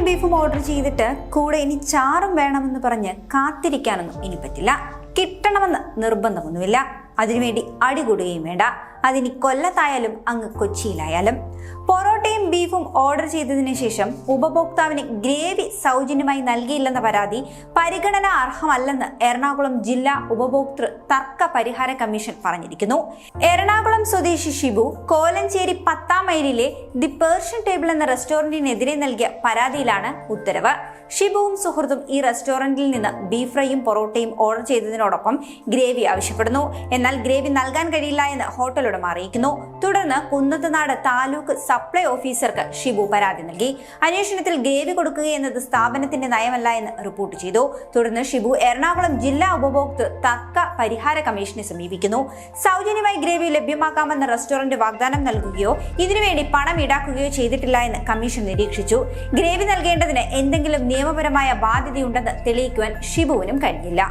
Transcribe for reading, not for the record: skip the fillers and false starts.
ബീഫും ഓർഡർ ചെയ്തിട്ട് കൂടെ ഇനി ചാറും വേണമെന്ന് പറഞ്ഞ് കാത്തിരിക്കാനൊന്നും ഇനി പറ്റില്ല. കിട്ടണമെന്ന് നിർബന്ധമൊന്നുമില്ല. അതിനുവേണ്ടി അടികൂടുകയും വേണ്ട. അതിനി കൊല്ലത്തായാലും അങ്ങ് കൊച്ചിയിലായാലും. പൊറോട്ടയും ബീഫും ഓർഡർ ചെയ്തതിനു ശേഷം ഉപഭോക്താവിന് ഗ്രേവി സൗജന്യമായി നൽകിയില്ലെന്ന പരാതി പരിഗണന അർഹമല്ലെന്ന് എറണാകുളം ജില്ലാ ഉപഭോക്തൃ തർക്ക പരിഹാര കമ്മീഷൻ പറഞ്ഞിരിക്കുന്നു. എറണാകുളം സ്വദേശി ഷിബു കോലഞ്ചേരി 10-ാം മൈലിലെ ദി പേർഷ്യൻ ടേബിൾ എന്ന റെസ്റ്റോറന്റിനെതിരെ നൽകിയ പരാതിയിലാണ് ഉത്തരവ്. ഷിബുവും സുഹൃത്തും ഈ റെസ്റ്റോറന്റിൽ നിന്ന് ബീഫ് ഫ്രൈയും പൊറോട്ടയും ഓർഡർ ചെയ്തതിനോടൊപ്പം ഗ്രേവി ആവശ്യപ്പെടുന്നു. എന്നാൽ ഗ്രേവി നൽകാൻ കഴിയില്ല എന്ന് ഹോട്ടൽ ഉടമ അറിയിക്കുന്നു. തുടർന്ന് കുന്നത്തുനാട് താലൂക്ക് സപ്ലൈ ഓഫീസർക്ക് ഷിബു പരാതി നൽകി. അന്വേഷണത്തിൽ ഗ്രേവി കൊടുക്കുക എന്നത് സ്ഥാപനത്തിന്റെ നയമല്ല എന്ന് റിപ്പോർട്ട് ചെയ്തു. തുടർന്ന് ഷിബു എറണാകുളം ജില്ലാ ഉപഭോക്തൃ തർക്ക പരിഹാര കമ്മീഷനെ സമീപിക്കുന്നു. സൗജന്യമായി ഗ്രേവി ലഭ്യമാക്കാമെന്ന റെസ്റ്റോറന്റ് വാഗ്ദാനം നൽകുകയോ ഇതിനുവേണ്ടി പണം ഈടാക്കുകയോ ചെയ്തിട്ടില്ല എന്ന് കമ്മീഷൻ നിരീക്ഷിച്ചു. ഗ്രേവി നൽകേണ്ടതിന് എന്തെങ്കിലും നിയമപരമായ ബാധ്യതയുണ്ടെന്ന് തെളിയിക്കുവാൻ ഷിബുവിനും കഴിഞ്ഞില്ല.